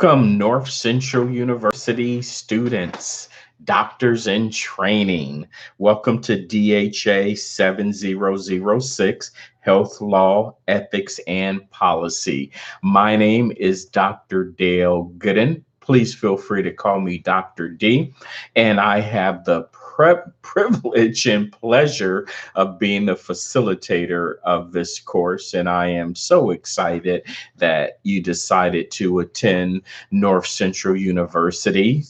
Welcome, North Central University students, doctors in training. Welcome to DHA 7006 Health Law, Ethics, and Policy. My name is Dr. Dale Gooden. Please feel free to call me Dr. D. And I have the privilege and pleasure of being the facilitator of this course. And I am so excited that you decided to attend North Central University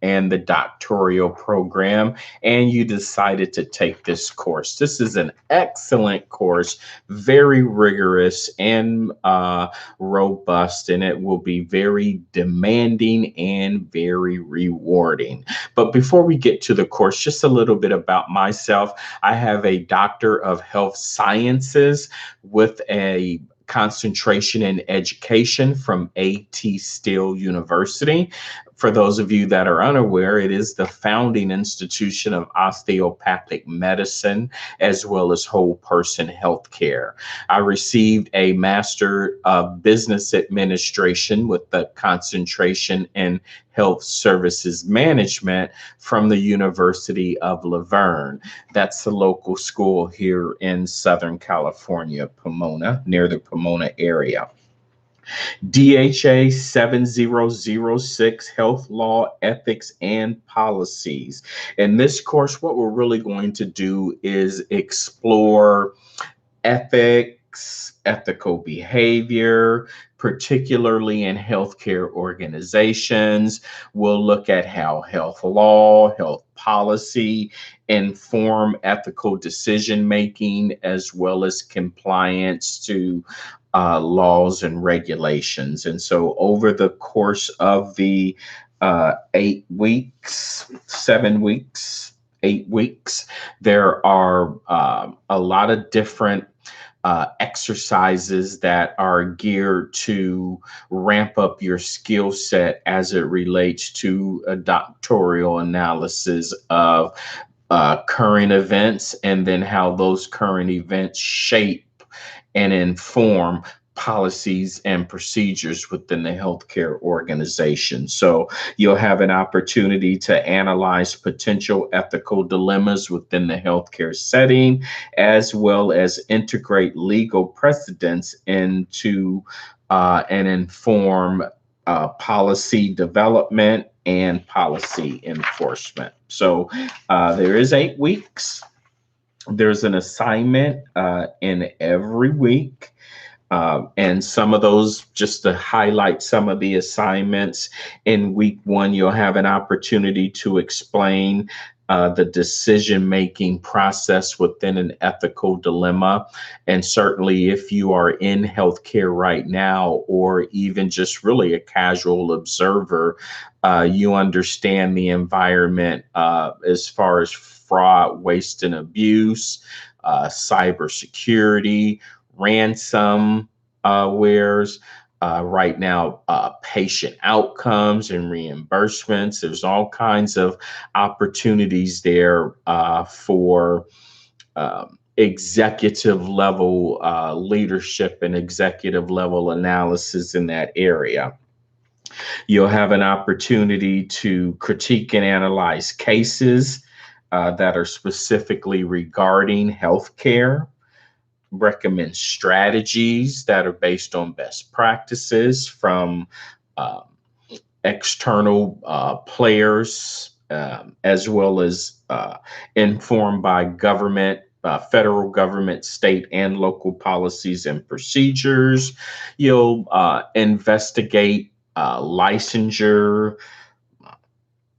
and the doctoral program, and you decided to take this course. This is an excellent course, very rigorous and robust, and it will be very demanding and very rewarding. But before we get to the course, just a little bit about myself. I have a Doctor of Health Sciences with a concentration in education from A.T. Still University. For those of you that are unaware, it is the founding institution of osteopathic medicine as well as whole person healthcare. I received a Master of Business Administration with the concentration in Health Services Management from the University of Laverne. That's the local school here in Southern California, Pomona, near the Pomona area. DHA 7006 Health Law, Ethics, and Policies. In this course, what we're really going to do is explore ethics, ethical behavior, particularly in healthcare organizations. We'll look at how health law, health policy inform ethical decision making as well as compliance to laws and regulations. And so, over the course of the 8 weeks, 7 weeks, 8 weeks, there are a lot of different exercises that are geared to ramp up your skill set as it relates to a doctoral analysis of current events and then how those current events shape and inform policies and procedures within the healthcare organization. So you'll have an opportunity to analyze potential ethical dilemmas within the healthcare setting, as well as integrate legal precedents into and inform policy development and policy enforcement. So there is 8 weeks. There's an assignment in every week. And some of those, just to highlight some of the assignments, in week one, you'll have an opportunity to explain the decision-making process within an ethical dilemma. And certainly if you are in healthcare right now, or even just really a casual observer, you understand the environment as far as fraud, waste, and abuse, cybersecurity, ransom wares, right now, patient outcomes and reimbursements. There's all kinds of opportunities there for executive level leadership and executive level analysis in that area. You'll have an opportunity to critique and analyze cases that are specifically regarding healthcare, recommend strategies that are based on best practices from uh, external players, as well as informed by government, federal government, state, and local policies and procedures. You'll investigate licensure,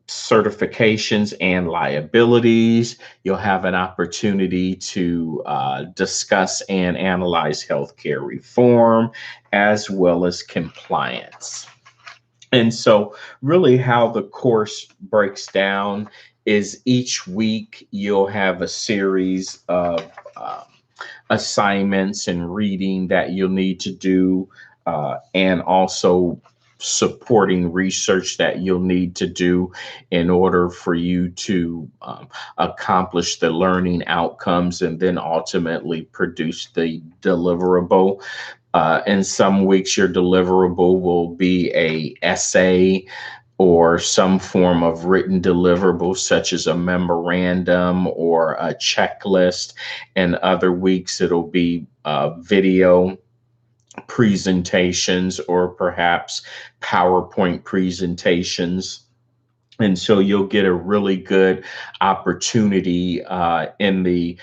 certifications, and liabilities. You'll have an opportunity to discuss and analyze healthcare reform as well as compliance. And so, really, how the course breaks down is each week you'll have a series of assignments and reading that you'll need to do, and also supporting research that you'll need to do in order for you to accomplish the learning outcomes and then ultimately produce the deliverable. In some weeks, your deliverable will be a essay or some form of written deliverable, such as a memorandum or a checklist. And other weeks, it'll be video presentations or perhaps PowerPoint presentations. And so you'll get a really good opportunity in the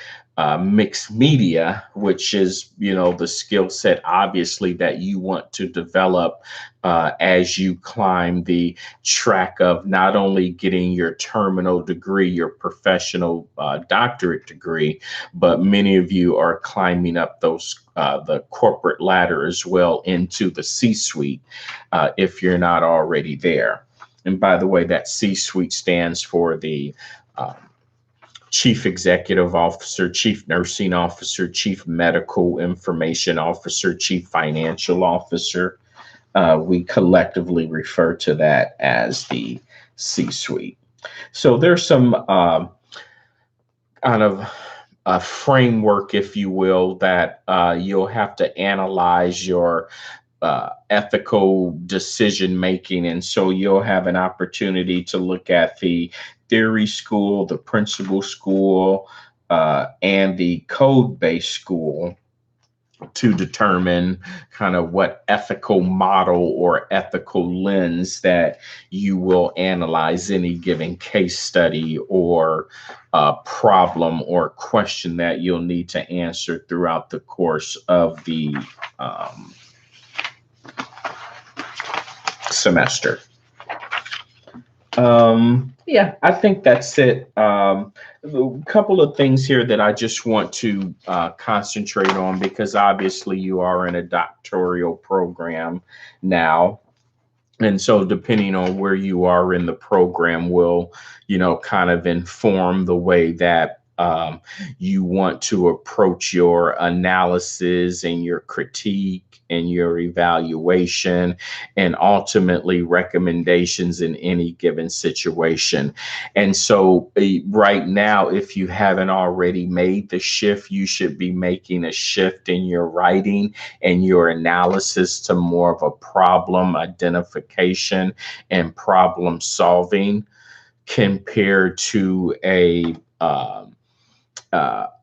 mixed media, which is, the skill set, obviously, that you want to develop as you climb the track of not only getting your terminal degree, your professional doctorate degree, but many of you are climbing up the corporate ladder as well into the C-suite if you're not already there. And by the way, that C-suite stands for the um, Chief Executive Officer, Chief Nursing Officer, Chief Medical Information Officer, Chief Financial Officer. We collectively refer to that as the C-suite. So there's some kind of a framework, if you will, that you'll have to analyze your ethical decision making. And so you'll have an opportunity to look at the theory school, the principal school, and the code based school to determine kind of what ethical model or ethical lens that you will analyze any given case study or problem or question that you'll need to answer throughout the course of the semester. Yeah, I think that's it. A couple of things here that I just want to concentrate on, because obviously you are in a doctoral program now. And so depending on where you are in the program will, kind of inform the way that you want to approach your analysis and your critique and your evaluation and ultimately recommendations in any given situation. And so right now, if you haven't already made the shift, you should be making a shift in your writing and your analysis to more of a problem identification and problem solving compared to a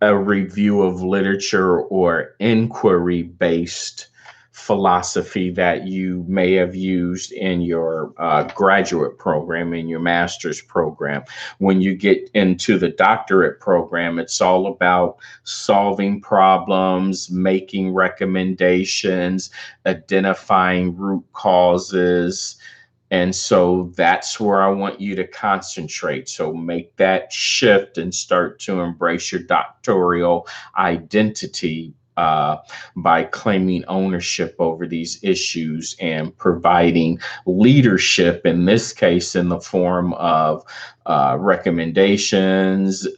review of literature or inquiry based philosophy that you may have used in your graduate program, in your master's program. When you get into the doctorate program, it's all about solving problems, making recommendations, identifying root causes. And so that's where I want you to concentrate. So make that shift and start to embrace your doctoral identity by claiming ownership over these issues and providing leadership, in this case, in the form of recommendations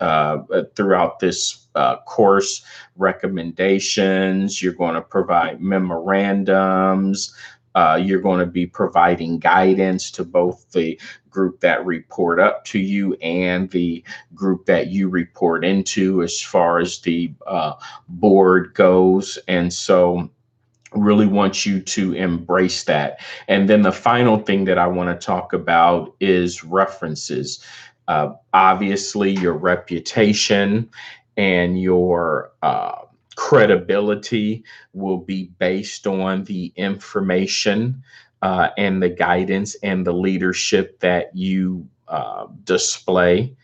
throughout this course, recommendations. You're going to provide memorandums. You're going to be providing guidance to both the group that report up to you and the group that you report into as far as the board goes. And so really want you to embrace that. And then the final thing that I want to talk about is references. Obviously, your reputation and your credibility will be based on the information and the guidance and the leadership that you display.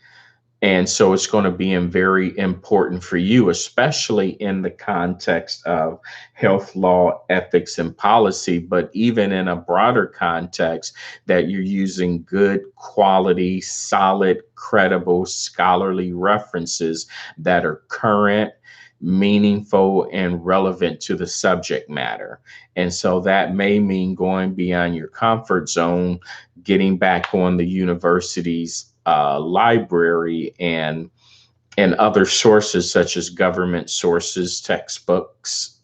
And so it's going to be very important for you, especially in the context of health law, ethics, and policy, but even in a broader context, that you're using good quality, solid, credible, scholarly references that are current, meaningful, and relevant to the subject matter. And so that may mean going beyond your comfort zone, getting back on the university's library and and other sources such as government sources, textbooks,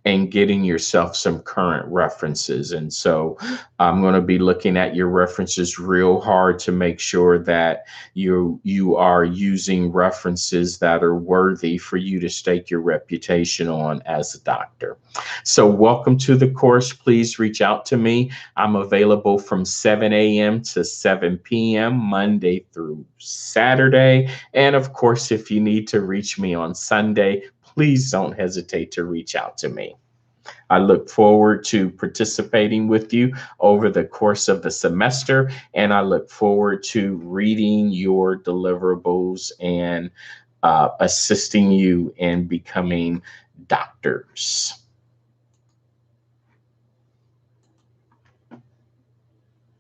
and getting yourself some current references. And so I'm going to be looking at your references real hard to make sure that you are using references that are worthy for you to stake your reputation on as a doctor. So welcome to the course. Please reach out to me. I'm available from 7 a.m. to 7 p.m. Monday through Saturday. And of course, if you need to reach me on Sunday, please don't hesitate to reach out to me. I look forward to participating with you over the course of the semester, and I look forward to reading your deliverables and assisting you in becoming doctors.